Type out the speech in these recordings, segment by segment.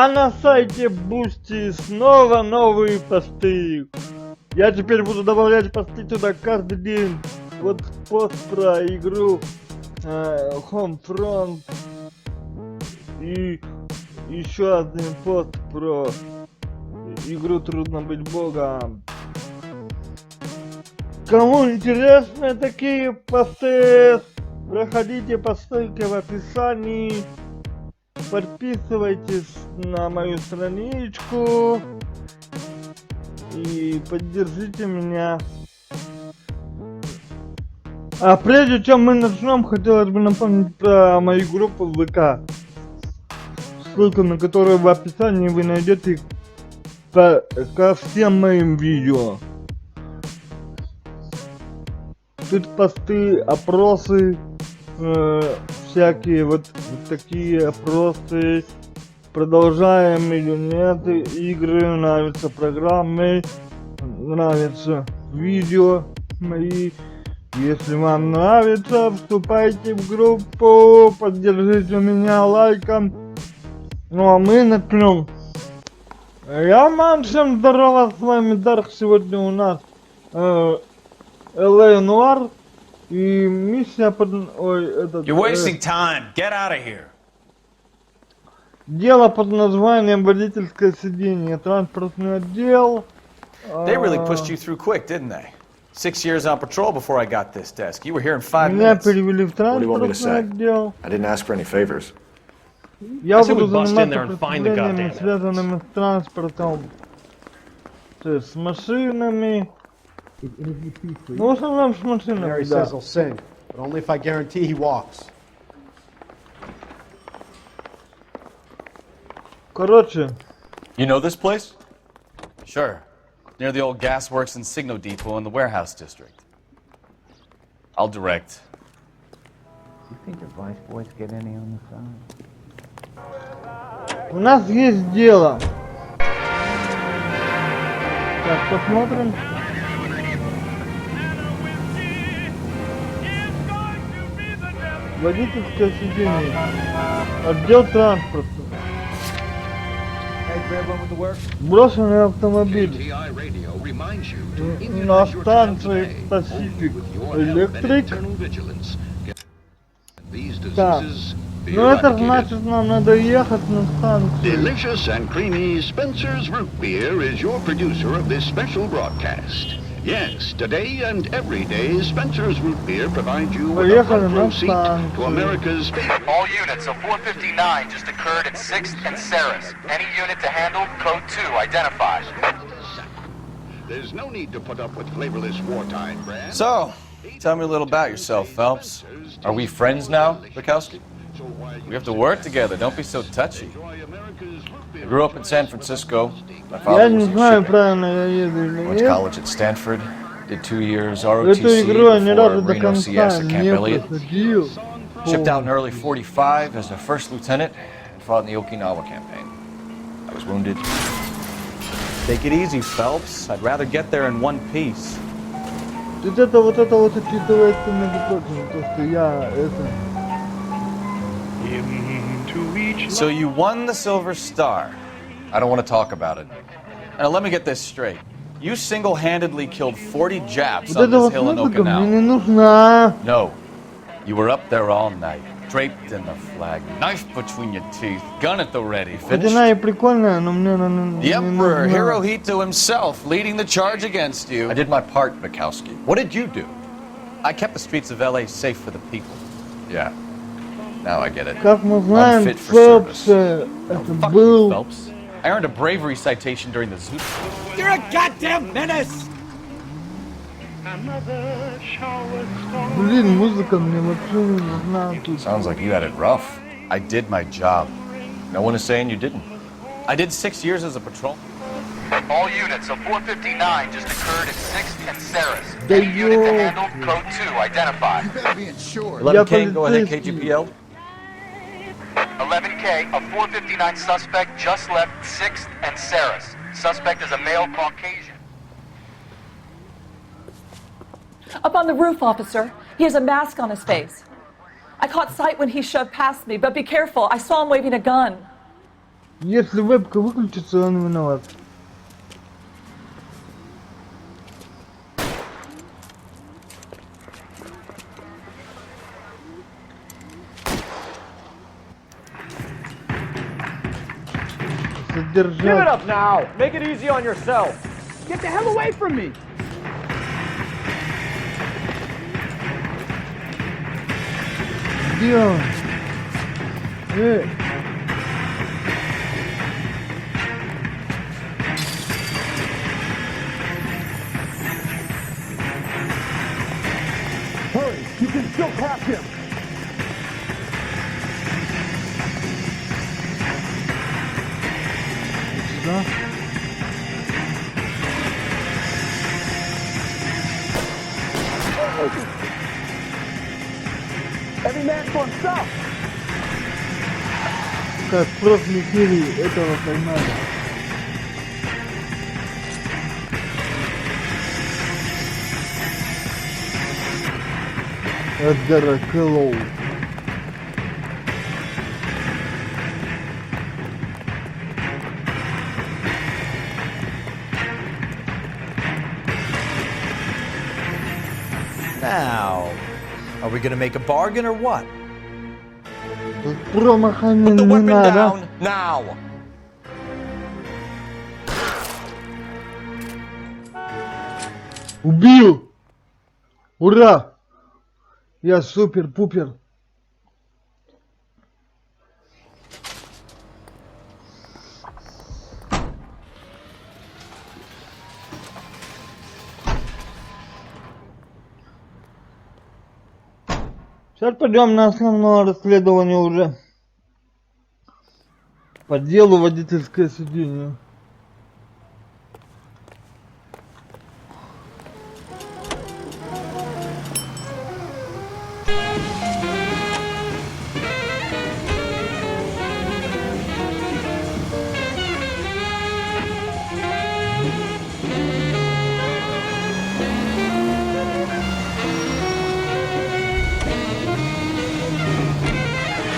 А на сайте Boosty снова новые посты. Я теперь буду добавлять посты туда каждый день. Вот пост про игру Homefront. И еще один пост про игру Трудно быть богом. Кому интересны такие посты, проходите по ссылке в описании. Подписывайтесь на мою страничку и поддержите меня. А прежде чем мы начнем, хотелось бы напомнить про мою группу в ВК, ссылку на которую в описании вы найдете ко всем моим видео. Тут посты, опросы, всякие вот такие опросы. Продолжаем или нет игры, нравятся программы, нравятся видео мои. Если вам нравится, вступайте в группу, поддержите меня лайком. Ну а мы начнем. Всем здорово, с вами Дарк. Сегодня у нас Noire. И миссия под... You're wasting time. Get out of here. Дело под названием водительское сиденье, транспортный отдел. They really pushed you through quick, didn't they? 6 years on patrol before I got this desk. You were here in 5 Меня minutes. перевели в транспортный отдел. I didn't ask for any favors. Я буду заниматься преступлениями, связанными с транспортом. То есть с машинами. Ну, в основном с машинами, да. Короче. You know this place? Sure. Near the old gas works and Signo Depot in the warehouse district. I'll direct. You think the vice boys get any on the side? У нас есть дело. Так, посмотрим. Водительское сиденье. Отдел транспорта. Брошенный автомобиль. На станции Pacific Electric. Так. Ну это значит, нам надо ехать на станцию. Delicious and creamy Spencer's Root Beer is your producer of this special broadcast. Yes, today and every day, Spencer's Root Beer provides you with a front row seat to America's favorite. All units of 459 just occurred at 6th and Saris. Any unit to handle, code 2 identified. There's no need to put up with flavorless wartime brands. So, tell me a little about yourself, Phelps. Are we friends now, Bukowski? We have to work together. Don't be so touchy. I grew up in San Francisco. My father was a shipper. Went to college at Stanford. Did 2 years ROTC before Reno CS at Camp Elliott. Shipped out in early '45 as a first lieutenant and fought in the Okinawa campaign. I was wounded. Take it easy, Phelps. I'd rather get there in one piece. Вот это учитывается, между прочим, то, что я So you won the Silver Star. I don't want to talk about it. Now let me get this straight. You single-handedly killed 40 Japs on this hill in Okinawa. No. You were up there all night, draped in the flag, knife between your teeth, gun at the ready, finished. The Emperor Hirohito himself leading the charge against you. I did my part, Bukowski. What did you do? I kept the streets of LA safe for the people. Yeah. Now I get it. Unfit for service. No, fuck you, Phelps. I earned a bravery citation during the zoo. You're a goddamn menace! Sounds like you had it rough. I did my job. No one is saying you didn't. I did 6 years as a patrol. All units of 459 just occurred at 6th and Saris. Any unit to handle, code 2 identified. 11K, go ahead, KGPL. 11K, a 459 suspect just left 6th and Saris. Suspect is a male Caucasian. Up on the roof, officer. He has a mask on his face. I caught sight when he shoved past me, but be careful. I saw him waving a gun. Если вебка выключится, он виноват. Give it up now. Make it easy on yourself. Get the hell away from me. Где он? Hurry, you can still pass him. Сюда. Every man for himself. Как в прошлой серии этого поймали. Эдгара Кэллоу. Now, are we gonna make a bargain or what? Тут промаха не The weapon надо. down now. Убил! Ура! Я супер-пупер. Сейчас пойдем на основное расследование уже. По делу водительское сиденье.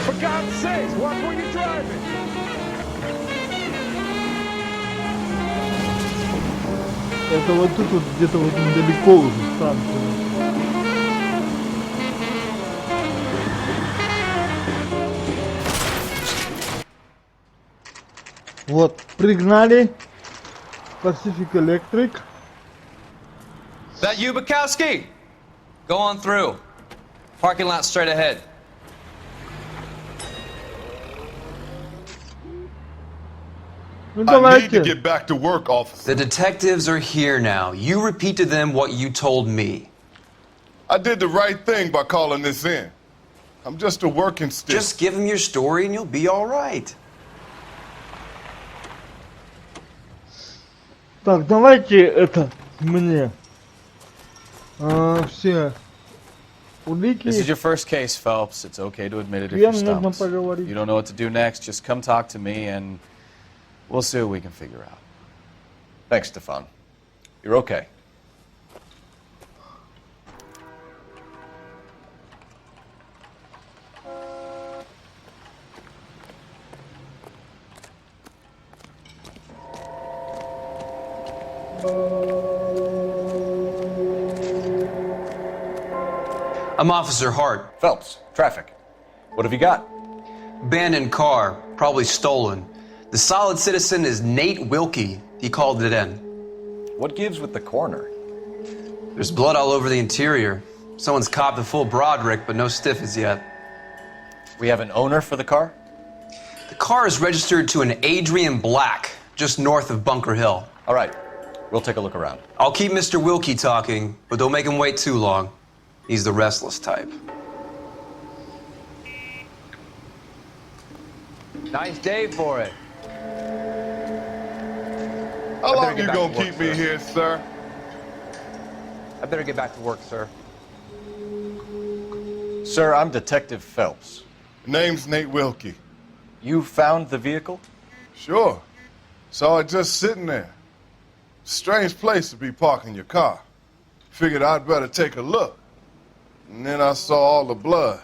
For God's sakes, watch where you're driving. Это вот тут вот где-то вот недалеко уже станция. Вот, пригнали. Pacific Electric. That you, Bukowski? Go on through. Parking lot straight ahead. Ну I need давайте. to get back to work, officer. The detectives are here now. You repeat to them what you told me. I did the right thing by calling this in. I'm just a working stick. Just give them your story and you'll be all right. Так, давайте это мне. Все. Улики. This is your first case, Phelps. It's okay to admit it if Всем you're нужно stumped. поговорить. You don't know what to do next, just come talk to me and we'll see what we can figure out. Thanks, Stefan. You're okay. I'm Officer Hart. Phelps, traffic. What have you got? Abandoned car, probably stolen. The solid citizen is Nate Wilkie. He called it in. What gives with the coroner? There's blood all over the interior. Someone's copped a full Broderick, but no stiff as yet. We have an owner for the car? The car is registered to an Adrian Black, just north of Bunker Hill. All right, we'll take a look around. I'll keep Mr. Wilkie talking, but don't make him wait too long. He's the restless type. Nice day for it. How long get you back gonna to work, keep me sir. here, sir? I better get back to work, sir. Sir, I'm Detective Phelps. Name's Nate Wilkie. You found the vehicle? Sure. Saw it just sitting there. Strange place to be parking your car. Figured I'd better take a look. And then I saw all the blood.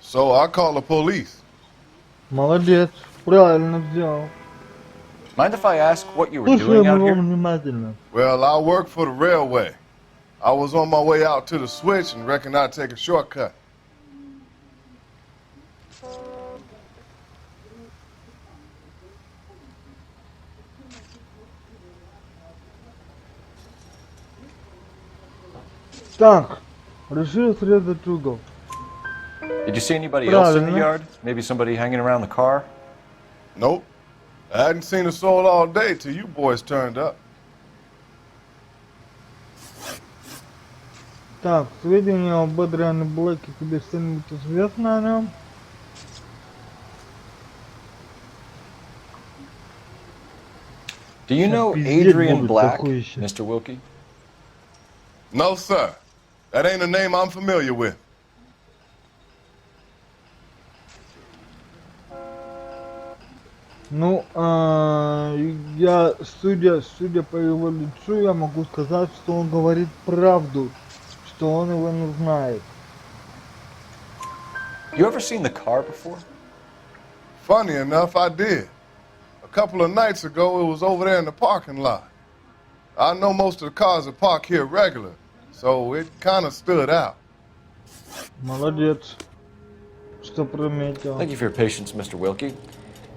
So I called the police. Молодец. Правильно сделал. Mind if I ask what you were Слушаем doing out его here? внимательно. Well, I work for the railway. I was on my way out to the switch and reckoned I'd take a shortcut. Так, решил срезать угол. Did you see anybody else in the Правильно. yard? Maybe somebody hanging around the car? Nope. I hadn't seen a soul all day till you boys turned up. Так, сведения об Адриане Блэке, тебе что-нибудь известно о нем? Do you know Пиздеть Adrian будут Black, такое еще. Mr. Wilkie? No, sir. That ain't a name I'm familiar with. Ну, я, судя по его лицу, я могу сказать, что он говорит правду, что он его не знает. You ever seen the car before? Funny enough, I did. A couple of nights ago, it was over there in the parking lot. I know most of the cars are parked here regular, so it kind of stood out. Молодец, что прометил. Thank you for your patience, Mr. Wilkie.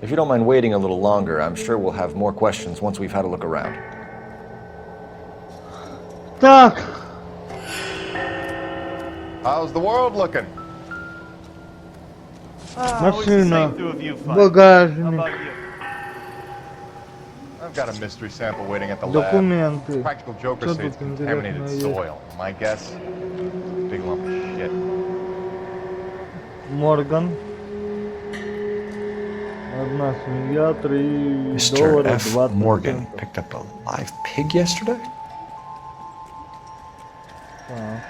If you don't mind waiting a little longer, I'm sure we'll have more questions once we've had a look around. Так, How's the world looking? машина, багажник, I've got a mystery sample waiting at the lab. документы. Practical jokers Что say it's тут contaminated интересного есть? soil. My guess, big lump of shit. Морган. Одна свинья, $3, Mr. F. 20 Morgan центов. picked up a live pig yesterday? Так.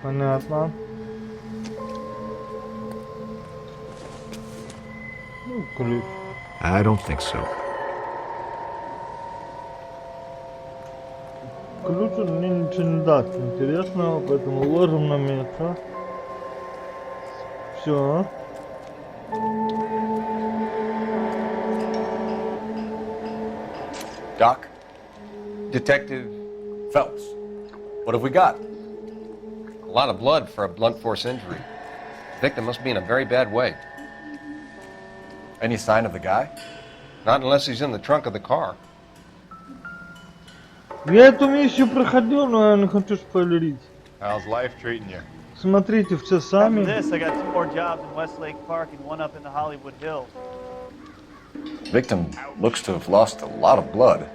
Понятно. Ну, ключ. I don't think so. Ключ он мне ничего не даст интересного, поэтому ложим на место. Все. Doc? Detective Phelps. What have we got? A lot of blood for a blunt force injury. The victim must be in a very bad way. Any sign of the guy? Not unless he's in the trunk of the car. Я эту миссию проходил, но я не хочу спойлерить. How's life treating you? Смотрите все сами. This, I got 2 more jobs in Westlake Park and 1 up in the Hollywood Hills. Victim looks to have lost a lot of blood.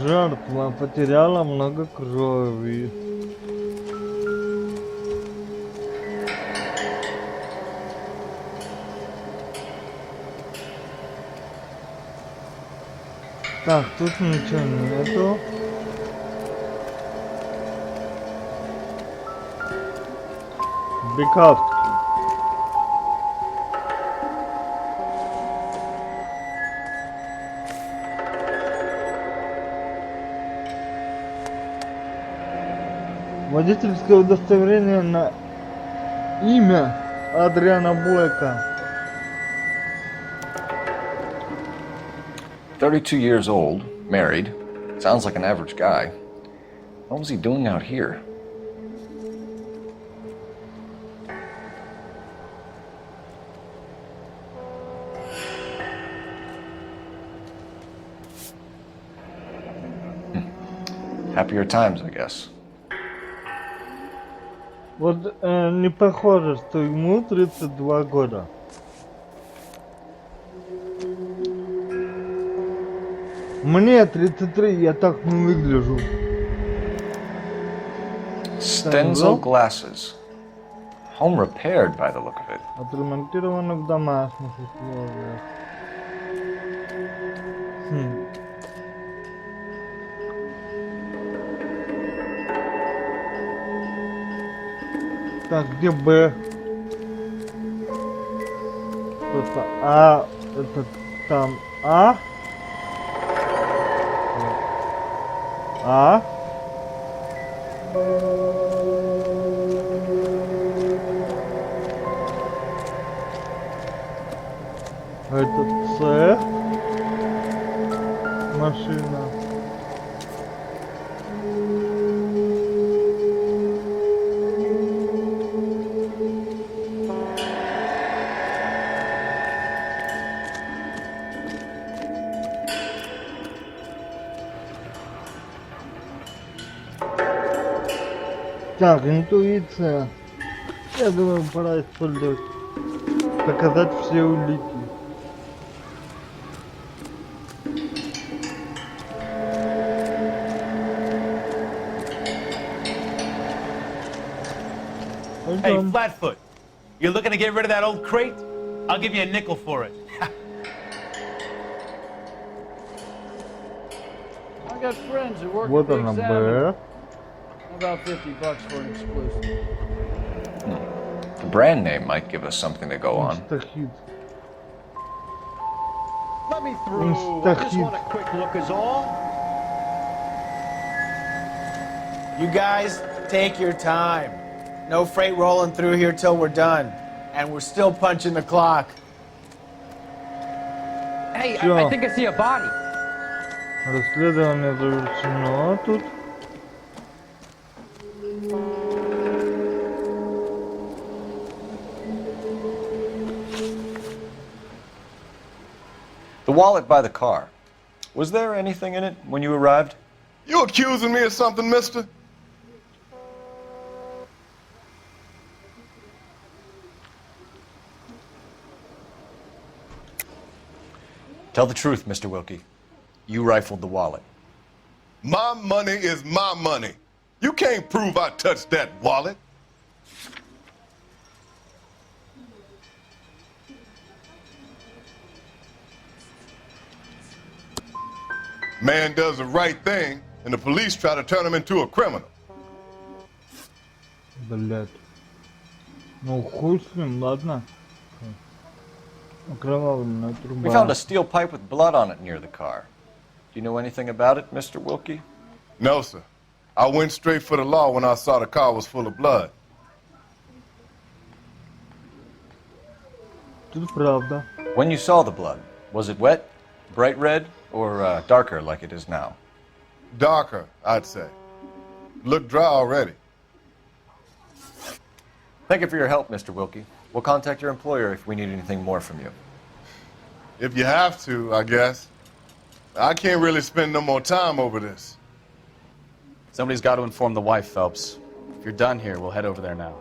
Жертва потеряла много крови. Так, тут ничего нету. Бекавки. Водительское удостоверение на имя Адриана Блэка. 32 years old, married. Sounds like an average guy. What was he doing out here? Happier times, I guess. Вот не похоже, что ему 32 года. Мне 33, я так не выгляжу. Stenzel glasses. Home repaired by the look of it. Отремонтировано в домашних условиях. Так, где Б? Просто А, это там А. А? Это С. Машина. Так, интуиция. Я думаю, пора использовать. Показать все улики. Hey, Flatfoot, you looking to get rid of that old crate? I'll give you a nickel for it. I got friends who work Вот at она, Big Б. Salmon. About $50 for an exclusive. The brand name might give us something to go on. Инстахит. Let me through. I just want a quick look is all. You guys, take your time. No freight rolling through here till we're done. And we're still punching the clock. Hey, I think I see a body. Расследование завершено тут. The wallet by the car. Was there anything in it when you arrived? You accusing me of something, mister? Tell the truth, Mr. Wilkie. You rifled the wallet. My money is my money. You can't prove I touched that wallet. Man does the right thing, and the police try to turn him into a criminal. Блядь. Ну хуй с ним, ладно. Окровавленная труба. We found a steel pipe with blood on it near the car. Do you know anything about it, Mr. Wilkie? No, sir. I went straight for the law when I saw the car was full of blood. Тут правда. When you saw the blood, was it wet, bright red, or darker like it is now? Darker, I'd say. Looked dry already. Thank you for your help, Mr. Wilkie. We'll contact your employer if we need anything more from you. If you have to, I guess. I can't really spend no more time over this. Somebody's got to inform the wife, Phelps. If you're done here, we'll head over there now.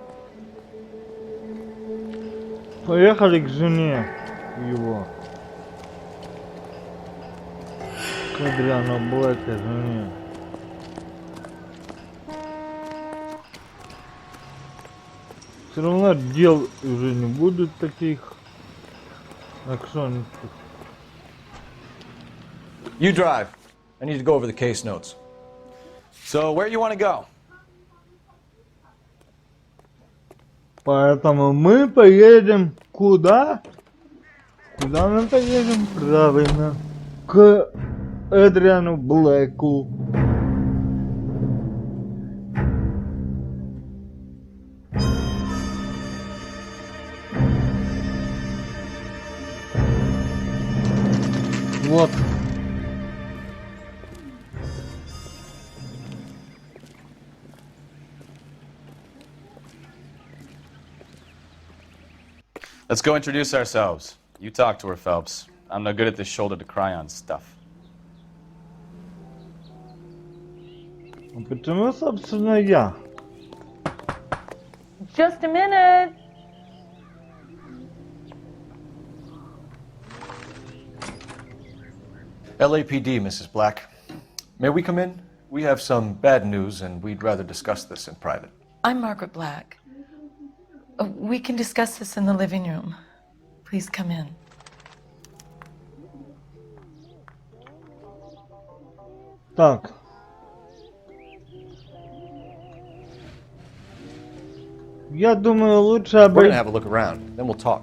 Поехали к жене его. К Адриану Блэка жене. Все равно дел уже не будет таких. Так что они тут. You drive. I need to go over the case notes. So, where you want to go? Поэтому мы поедем куда? Куда мы поедем? Правильно. К Адриану Блэку. Вот. Let's go introduce ourselves. You talk to her, Phelps. I'm no good at this shoulder to cry on stuff. Почему, собственно, я? Just a minute. LAPD, Mrs. Black. May we come in? We have some bad news, and we'd rather discuss this in private. I'm Margaret Black. We can discuss this in the living room. Please come in. Так. Я думаю, лучше We're обойти. gonna have a look around, then we'll talk.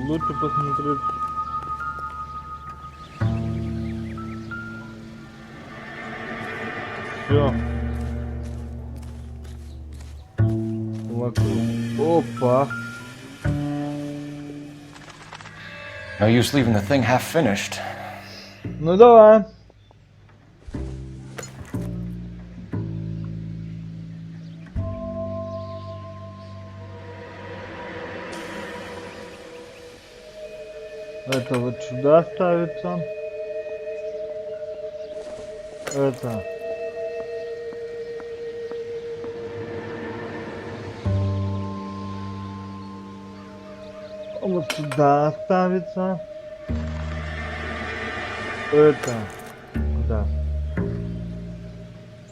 Лучше посмотреть. Все. Опа. No use leaving the thing half finished. Ну давай. Это вот сюда ставится. Это. Вот сюда ставится. Это. Куда?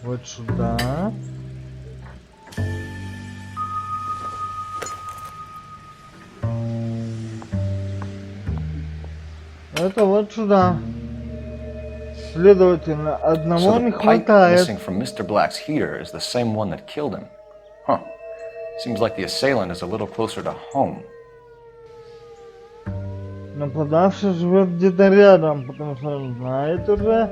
Вот сюда. Это вот сюда. Следовательно, одного So не the pipe хватает. missing from Mr. Black's heater is the same one that killed him. Huh. Seems like the assailant is a little closer to home. Нападавший живет где-то рядом, потому что он знает уже.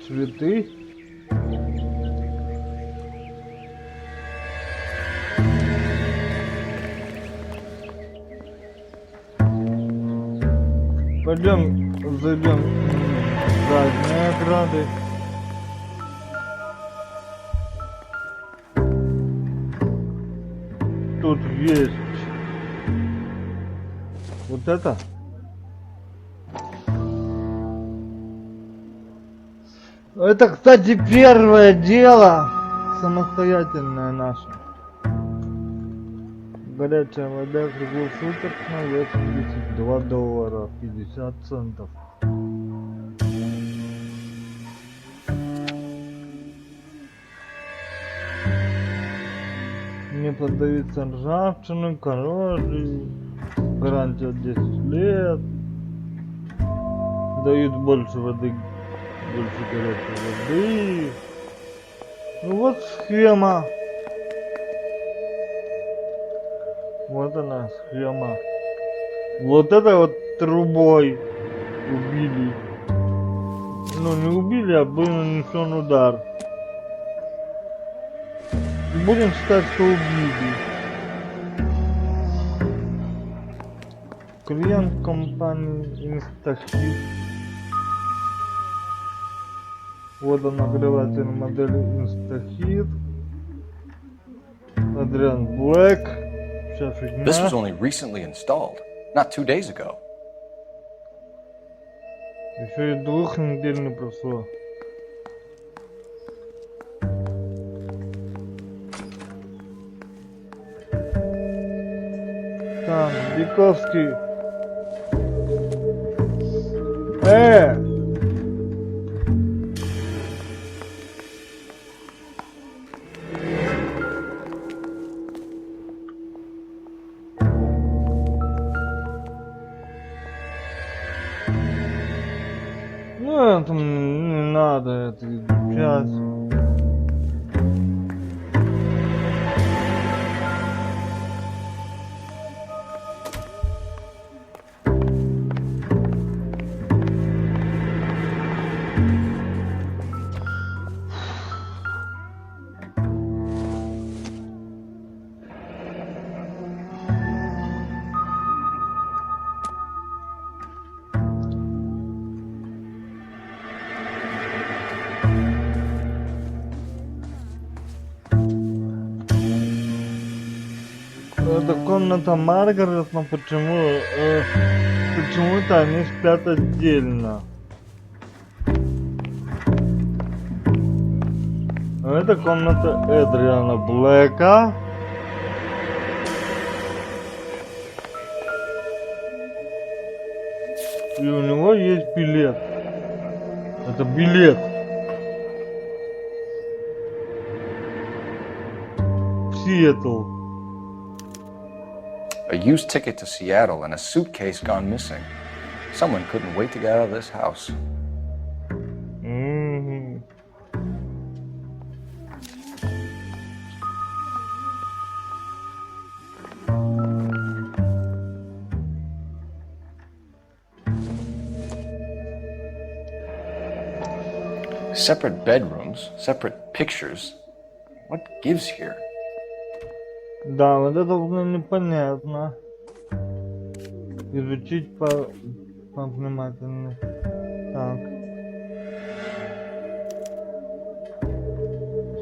Цветы. Пойдем, зайдем в задние ограды. Тут есть вот это. Это, кстати, первое дело самостоятельное наше. Горячая вода круглосуточно, $82 50 центов. Не поддаются ржавчину, коррозии, гарантия 10 лет, дают больше воды, больше горячей воды. Ну вот схема. Вот она схема. Вот это вот трубой убили. Ну не убили, а был нанесен удар. Будем считать, что убили. Клиент компании Инстахит. Водонагреватель модели Инстахит. Адриан Блэк. This was only recently installed, not 2 days ago. Еще и 2 недель не прошло. Так, Биковский. Ну, это не надо, это часть. Это комната Маргарет, но почему-то они спят отдельно. Это комната Эдриана Блэка. И у него есть билет. Это билет. В Сиэтл. A used ticket to Seattle and a suitcase gone missing. Someone couldn't wait to get out of this house. Separate bedrooms, separate pictures. What gives here? Да, вот это уже непонятно. Изучить повнимательнее. Так.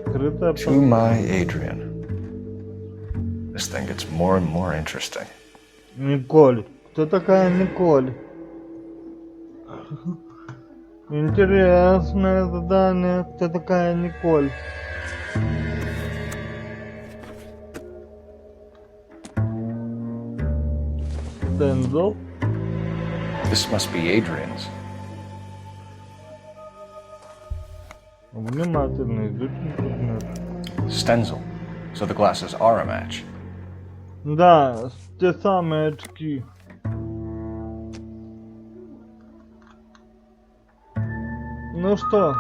Скрытая To my Adrian. This thing gets more and more interesting. Николь. Кто такая Николь? Интересное задание. Кто такая Николь? Дензел? This must be Adrian's. Внимательно изучим предмет. Stenzel. So the glasses are a match. Да, те самые очки. Ну что?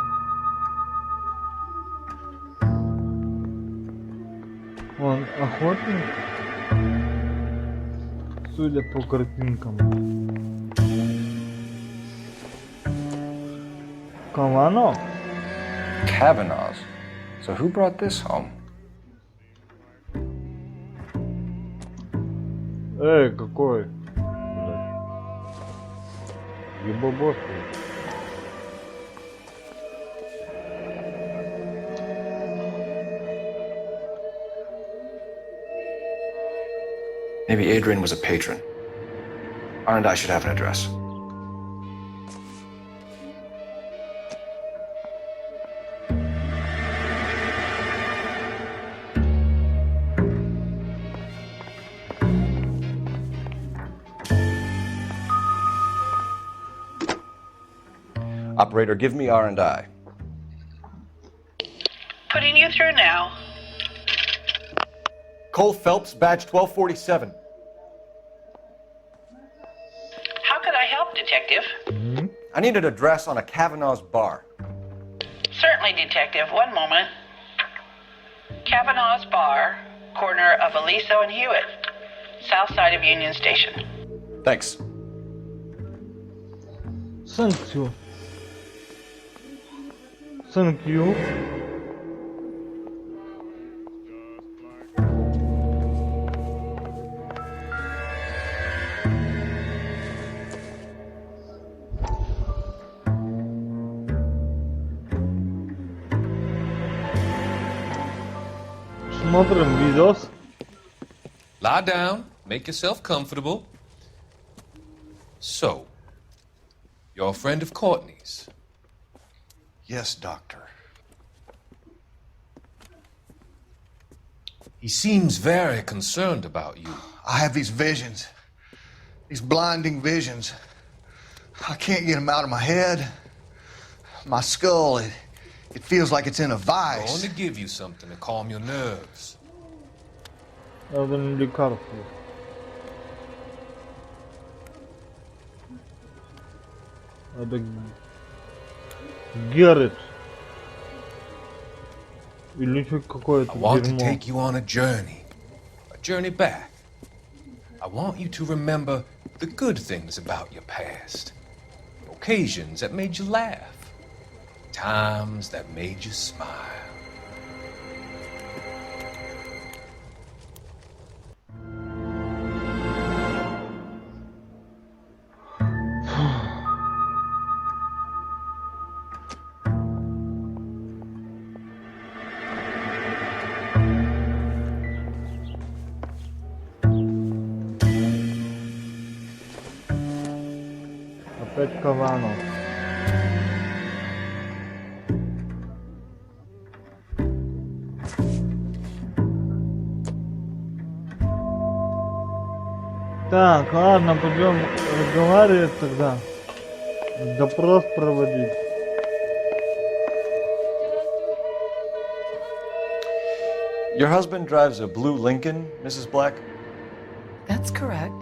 Он охотник? Судя по картинкам. Кавано? Kavanaugh's. So who brought this home? Эй, какой? Ебобос. Maybe Adrian was a patron. R&I should have an address. Operator, give me R&I. Putting you through now. Cole Phelps, badge 1247. How could I help, Detective? I need an address on a Kavanaugh's bar. Certainly, Detective. One moment. Kavanaugh's Bar, corner of Aliso and Hewitt, south side of Union Station. Thanks. Thank you. Thank you. Смотрим видос. Lie down, make yourself comfortable. So, you're a friend of Courtney's? Yes, Doctor. He seems very concerned about you. I have these visions. These blinding visions. I can't get them out of my head. My skull, it feels like it's in a I vice. want to give you something to calm your nerves. Надо на лекарство. Это Геррит. Или что какое-то I want to дерьмо. take you on a journey back. I want you to remember the good things about your past, occasions that made you laugh, times that made you smile. Опять Кавано. Так, ладно, пойдем разговаривать тогда. Допрос проводить. Your husband drives a blue Lincoln, Mrs. Black? That's correct.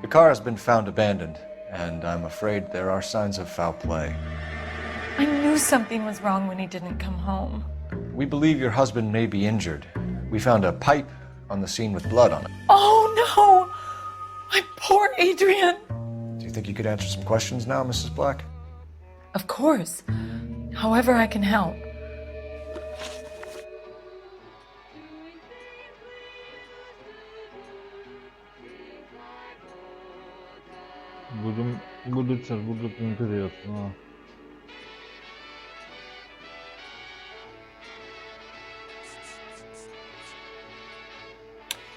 The car has been found abandoned, and I'm afraid there are signs of foul play. I knew something was wrong when he didn't come home. We believe your husband may be injured. We found a pipe on the scene with blood on it. Oh no! My poor Adrian! Do you think you could answer some questions now, Mrs. Black? Of course. However I can help. Будет сейчас, будет интересно.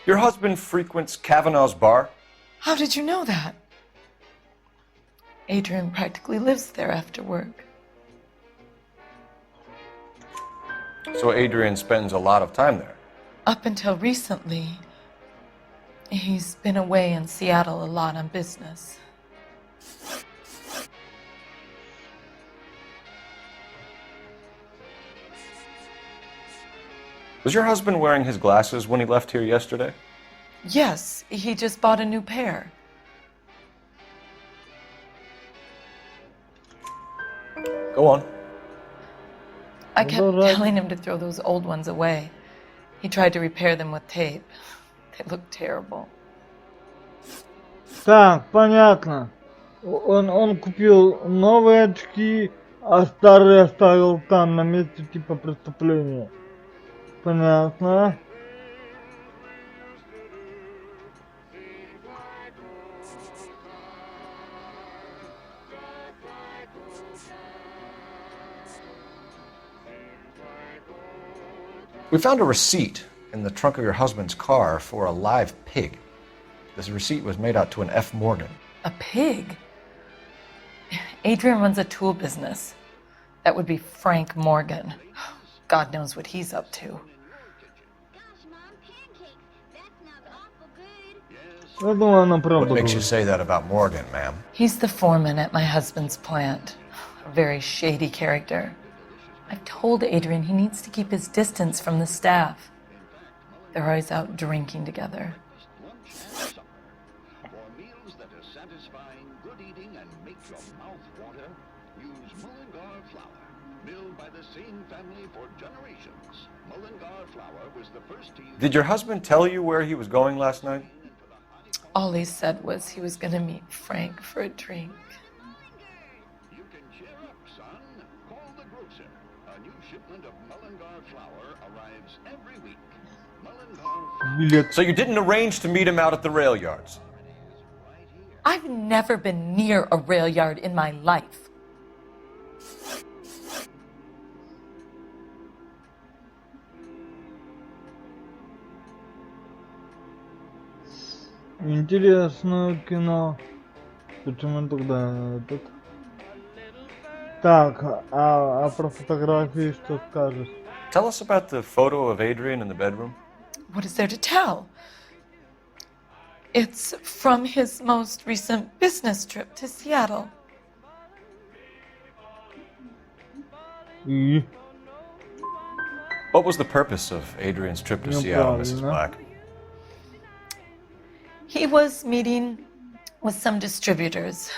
Your husband frequents Kavanaugh's bar? How did you know that? Adrian practically lives there after work. So Adrian spends a lot of time there? Up until recently, he's been away in Seattle a lot on business. Was your husband wearing his glasses when he left here yesterday? Yes, he just bought a new pair. Go on. I kept telling him to throw those old ones away. He tried to repair them with tape. They look terrible. Так, понятно. Он купил новые очки, а старые оставил там, на месте типа преступления. Понятно. We found a receipt in the trunk of your husband's car for a live pig. This receipt was made out to an F. Morgan. A pig? Adrian runs a tool business. That would be Frank Morgan. God knows what he's up to. What makes you say that about Morgan, ma'am? He's the foreman at my husband's plant. A very shady character. I've told Adrian he needs to keep his distance from the staff. They're always out drinking together. For meals that are satisfying, good eating, and make your mouth water, use Mullingar flour, milled by the same family for generations. Mullingar flour was the first to use... Did your husband tell you where he was going last night? All he said was he was going to meet Frank for a drink. You can cheer up, son. Call the grocer. A new shipment of Mullingar flour arrives every week. Mullingar... So you didn't arrange to meet him out at the rail yards? I've never been near a rail yard in my life. Интересное кино. Почему тогда этот? Так, а про фотографии что скажешь? Tell us about the photo of Adrian in the bedroom. What is there to tell? It's from his most recent business trip to Seattle. What was the purpose of Adrian's trip to Seattle, Mrs. Black? He was meeting with some distributors.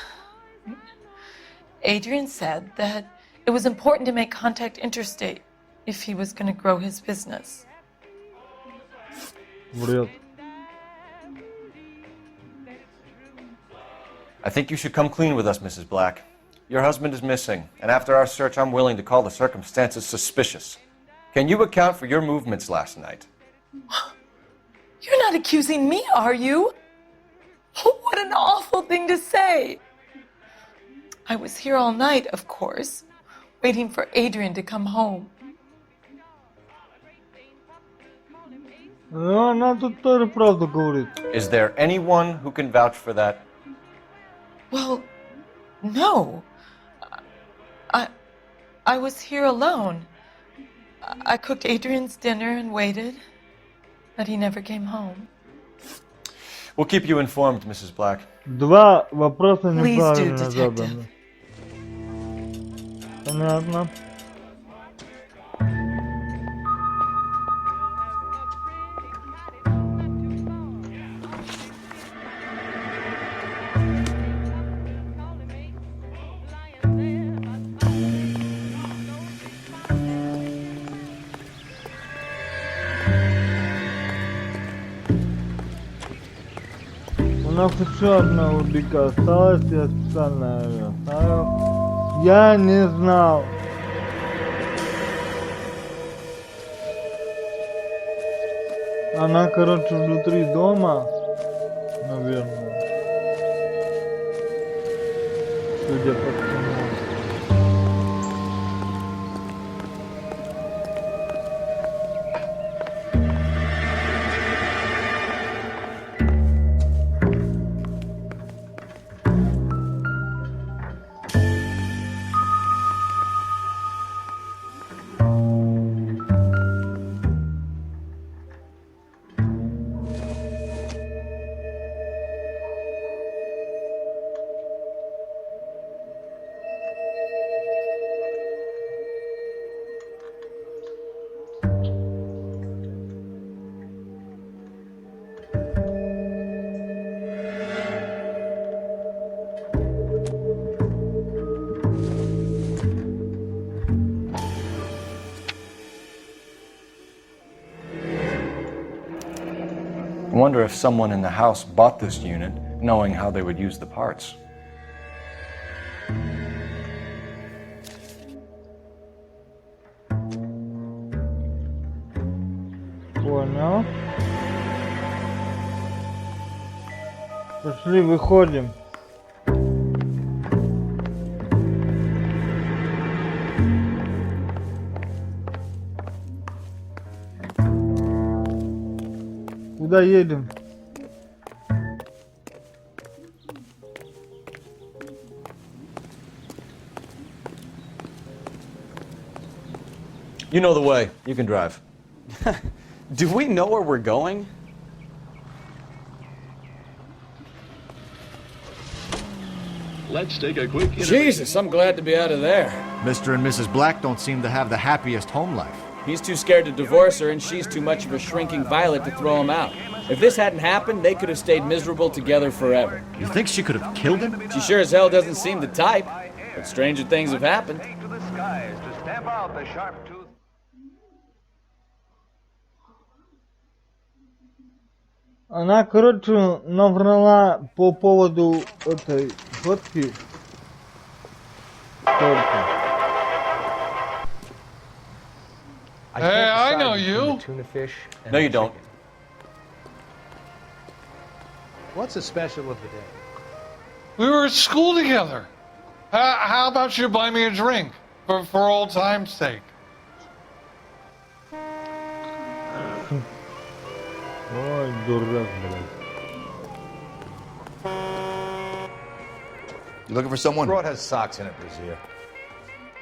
Adrian said that it was important to make contact interstate if he was going to grow his business. Врет. I think you should come clean with us, Mrs. Black. Your husband is missing, and after our search, I'm willing to call the circumstances suspicious. Can you account for your movements last night? You're not accusing me, are you? What an awful thing to say. I was here all night, of course, waiting for Adrian to come home. Она тут тоже правду говорит. Is there anyone who can vouch for that? Well, no. I was here alone. I cooked Adrian's dinner and waited, but he never came home. We'll keep you informed, Mrs. Black. Два вопроса Please do, неправильно detective. заданы. Понятно. У нас еще одна убийка осталась, я специально ее оставил. Я не знал, Она, короче, внутри дома, наверное. Судя по всему. I wonder if someone in the house bought this unit knowing how they would use the parts. Понял. Пошли, выходим. Куда едем? You know the way. You can drive. Do we know where we're going? Let's take a quick Jesus, I'm glad to be out of there. Mr. and Mrs. Black don't seem to have the happiest home life. He's too scared to divorce her, and she's too much of a shrinking violet to throw him out. If this hadn't happened, they could have stayed miserable together forever. You think she could have killed him? She sure as hell doesn't seem the type, but stranger things have happened. Она, короче, наврала по поводу этой фотки. Только. Hey, I know you. Tuna fish. No, you don't. What's the special of the day? We were at school together. How about you buy me a drink for old time's sake? Ой, дурак, блядь. You looking for someone? Broad has socks in it, Brazier.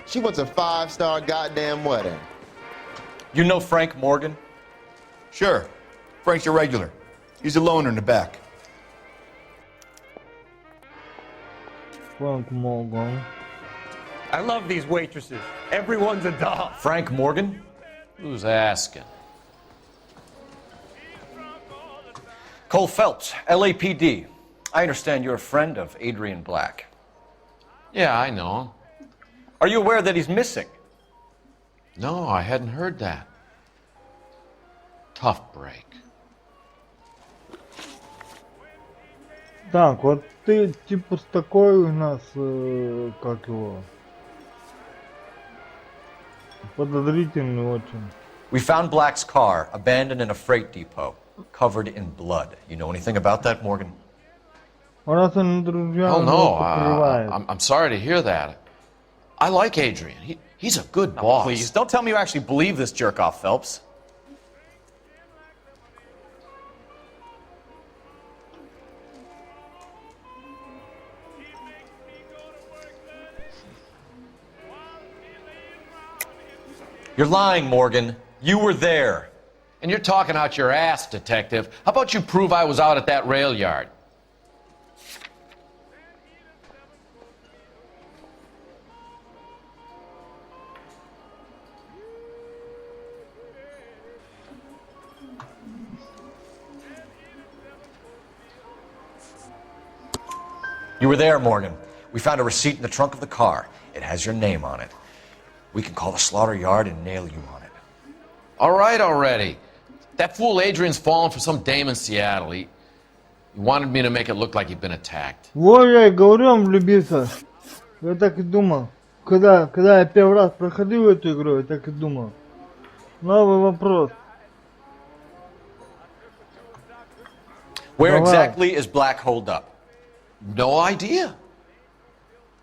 She wants a 5-star goddamn wedding. You know Frank Morgan? Sure. Frank's your regular. He's a loner in the back. Frank Morgan. I love these waitresses. Everyone's a doll. Frank Morgan? Who's asking? Cole Phelps, LAPD. I understand you're a friend of Adrian Black. Yeah, I know him. Are you aware that he's missing? No, I hadn't heard that. Tough break. Так, вот ты типа с такой у нас, как его, подозрительный очень. We found Black's car abandoned in a freight depot, covered in blood. You know anything about that, Morgan? Она своими друзьями Oh no, покрывает. I'm sorry to hear that. I like Adrian. He's a good boss. Please, don't tell me you actually believe this jerk-off, Phelps. You're lying, Morgan. You were there. And you're talking out your ass, detective. How about you prove I was out at that rail yard? You were there, Morgan. We found a receipt in the trunk of the car. It has your name on it. We can call the slaughter yard and nail you on it. All right already. That fool Adrian's fallen for some dame in Seattle. He wanted me to make it look like he'd been attacked. Вот я и говорю, он влюбился. Я так и думал. Когда я первый раз проходил эту игру, я так и думал. Новый вопрос. Where exactly is Black holed up? No idea.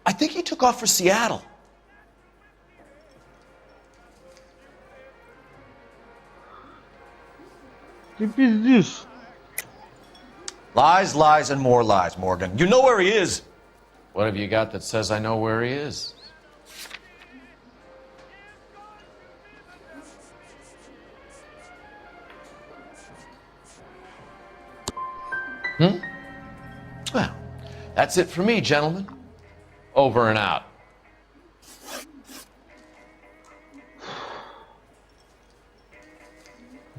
I think he took off for Seattle. Ты пиздишь. Lies, lies, and more lies, Morgan. You know where he is. What have you got that says I know where he is? Well, that's it for me, gentlemen. Over and out.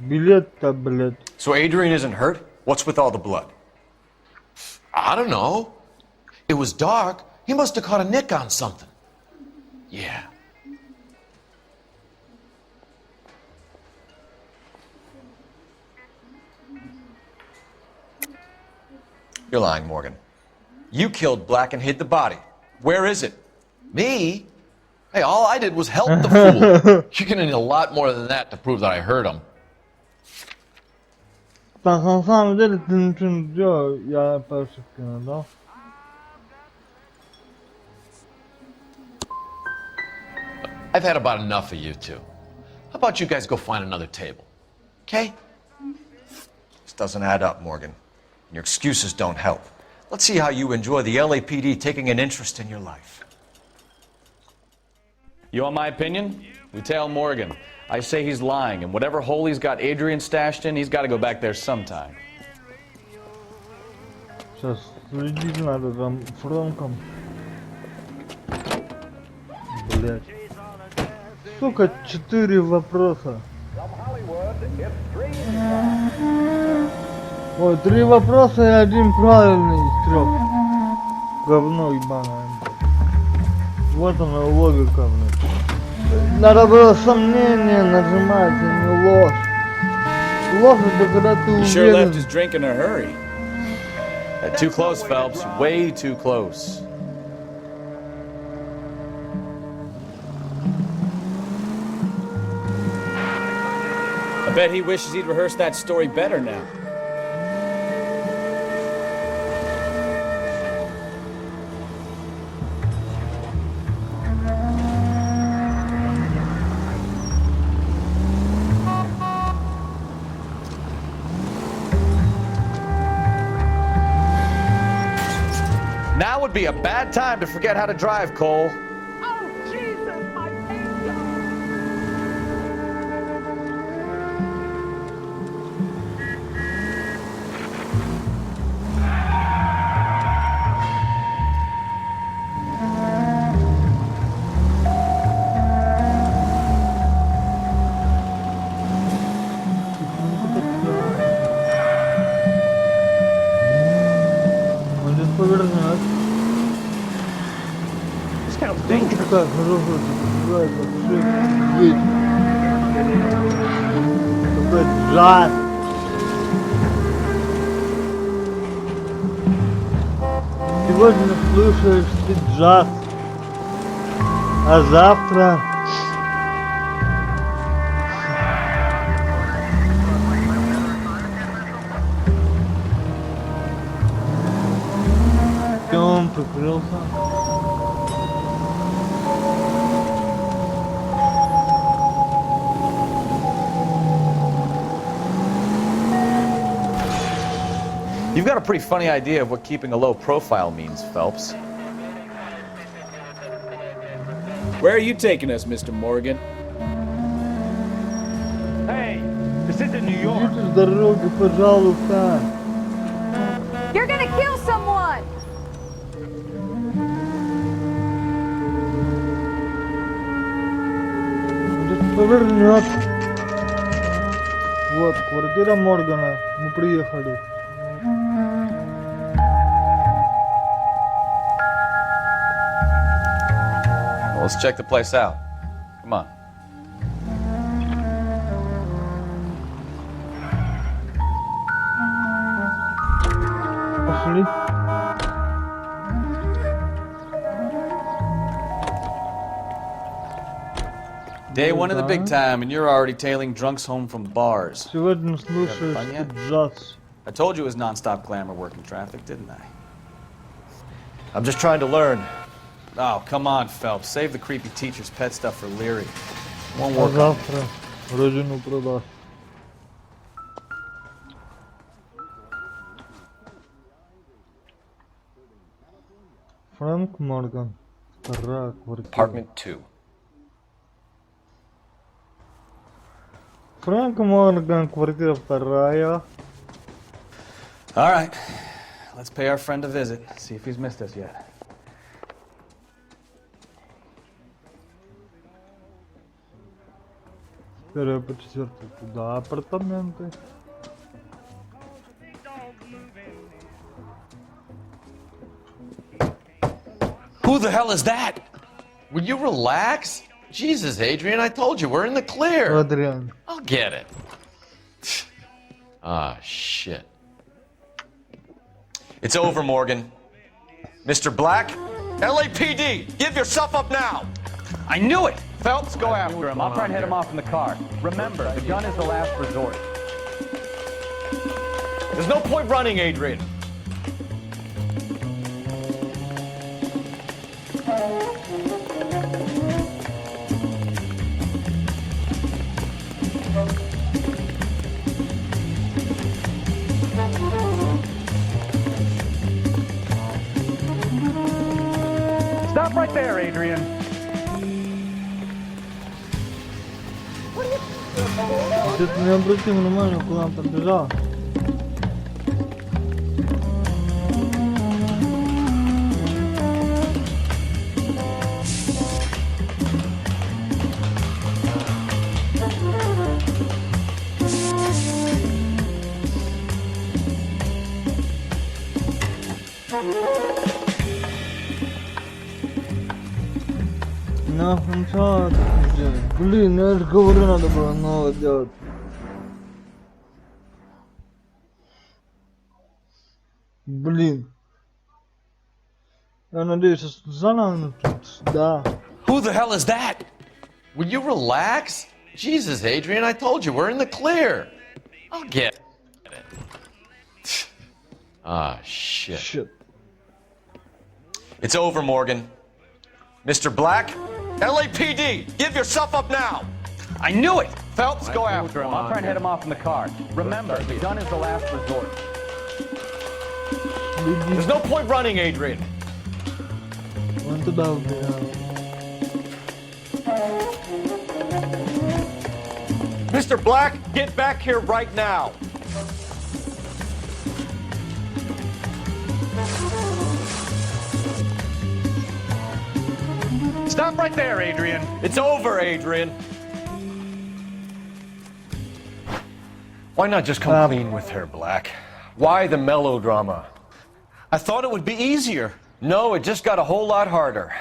Билет-то, блядь. So Adrian isn't hurt? What's with all the blood? I don't know. It was dark. He must have caught a nick on something. Yeah. You're lying, Morgan. You killed Black and hid the body. Where is it? Me? Hey, all I did was help the fool. You're gonna need a lot more than that to prove that I hurt him. Так, на самом деле ты ничего не делал, я по ошибке надал. I've had about enough of you two. How about you guys go find another table? Okay? This doesn't add up, Morgan. Your excuses don't help. Let's see how you enjoy the LAPD taking an interest in your life. You want my opinion? We tail Morgan. I say he's lying, and whatever hole he's got Adrian stashed in, he's got to go back there sometime. Сейчас следить надо за Фрэнком. Блять. Сука, 4 вопроса. Ой, 3 вопроса и 1 правильный из 3. Говно ебаное. Вот она логика, блядь. Надо было сомнение нажимать, а не ложь. Ложь это когда ты He sure left уверен. his drink in a hurry. Too close, Phelps. Way too close. I bet he wishes he'd rehearsed that story better now. Now would be a bad time to forget how to drive, Cole. Так, хорошо, закрывай вообще дверь. Какой джаз. Сегодня слушаешь ты джаз, а завтра... Он прикрылся. You've got a pretty funny idea of what keeping a low profile means, Phelps. Where are you taking us, Mr. Morgan? Hey, this isn't New York. Идите с дороги, пожалуйста. You're gonna kill someone! Здесь повернет. Вот, квартира Моргана. Мы приехали. Well, let's check the place out. Come on. Пошли. Day one of the big time, and you're already tailing drunks home from bars. Сегодня слушаешь ты джаз. I told you it was non-stop glamour working traffic, didn't I? I'm just trying to learn. Oh, come on, Phelps. Save the creepy teacher's pet stuff for Leary. Won't work. Завтра родину продаст. Фрэнк Морган. Вторая квартира. Apartment 2. Фрэнк Морган, квартира вторая. All right. Let's pay our friend a visit. See if he's missed us yet. Первая по четвертую туда апартаменты. Who the hell is that? Will you relax? Jesus, Adrian, I told you, we're in the clear. Adrian. I'll get it. Ah, shit. It's over, Morgan. Mr. Black? LAPD, give yourself up now! I knew it! Phelps, go after him. I'll try and head him off in the car. Remember, the gun is the last resort. There's no point running, Adrian. Stop right there, Adrian. Ты не обрати внимания, куда он побежал. Нахуй что это делать? Блин, я же говорю, надо было новое делать. Блин. Я надеюсь, что заново тут, да. Who the hell is that? Will you relax? Jesus, Adrian, I told you, we're in the clear. I'll get it. Ah, shit. Shit. It's over, Morgan. Mr. Black? LAPD, give yourself up now! I knew it! Phelps, go after him. I'll try and head him off in the car. Remember, the gun is the last resort. There's no point running, Adrian. Вон туда убежал. Mr. Black, get back here right now. Stop right there, Adrian. It's over, Adrian. Why not just come clean with her, Black? Why the melodrama? I thought it would be easier. No, it just got a whole lot harder.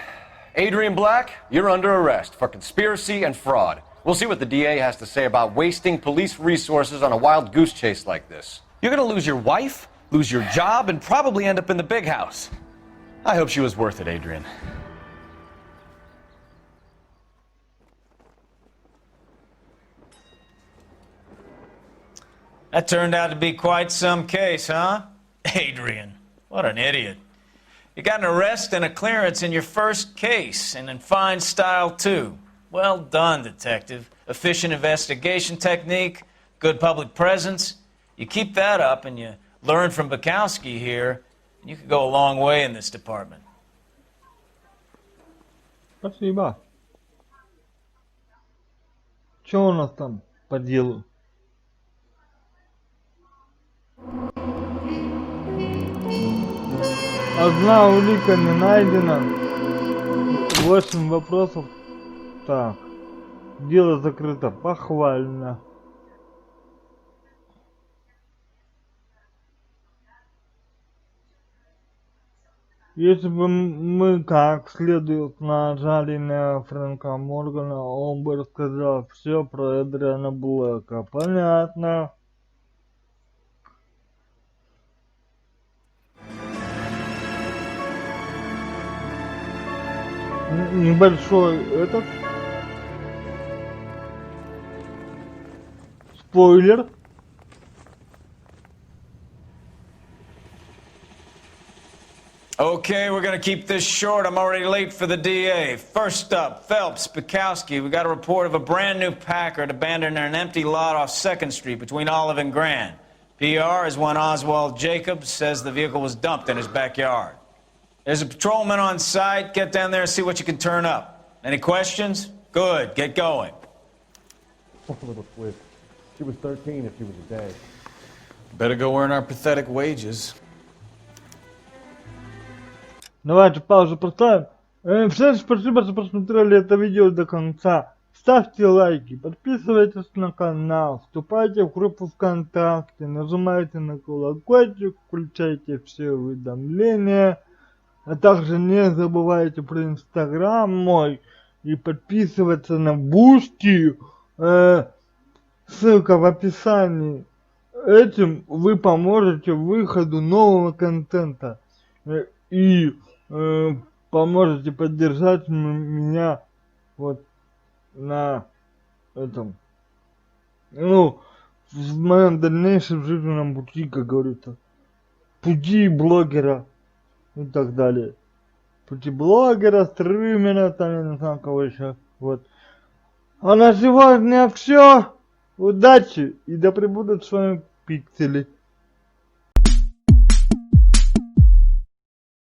Adrian Black, you're under arrest for conspiracy and fraud. We'll see what the DA has to say about wasting police resources on a wild goose chase like this. You're gonna lose your wife, lose your job, and probably end up in the big house. I hope she was worth it, Adrian. That turned out to be quite some case, huh? Adrian, what an idiot. You got an arrest and a clearance in your first case, and in fine style, too. Well done, detective. Efficient investigation technique, good public presence. You keep that up and you learn from Bukowski here, and you could go a long way in this department. Спасибо. Что у нас там по делу? Одна улика не найдена. 8 вопросов. Так. Дело закрыто. Похвально. Если бы мы как следует нажали на Фрэнка Моргана, он бы рассказал все про Эдриана Блэка. Понятно. Небольшой этот спойлер. Okay, we're gonna keep this short. I'm already late for the DA. First up, Phelps, Bukowski. We got a report of a brand new Packard abandoned in an empty lot off 2nd Street between Olive and Grand. PR is one Oswald Jacobs says the vehicle was dumped in his backyard. There's a patrolman on site. Get down there and see what you can turn up. Any questions? Good, get going. A little twist. She was 13 if she was a day. Better go earn our pathetic wages. Давайте паузу поставим. Всем спасибо, что посмотрели это видео до конца. Ставьте лайки, подписывайтесь на канал, вступайте в группу ВКонтакте, нажимайте на колокольчик, включайте все уведомления. А также не забывайте про Инстаграм мой и подписываться на Бусти. Ссылка в описании. Этим вы поможете выходу нового контента. И поможете поддержать меня вот на этом, ну, в моем дальнейшем жизненном пути, как говорится, пути блогера и так далее. Пути блогера, стримера, там я не знаю кого еще, вот. А на сегодня все. Удачи и да пребудут с вами пиксели.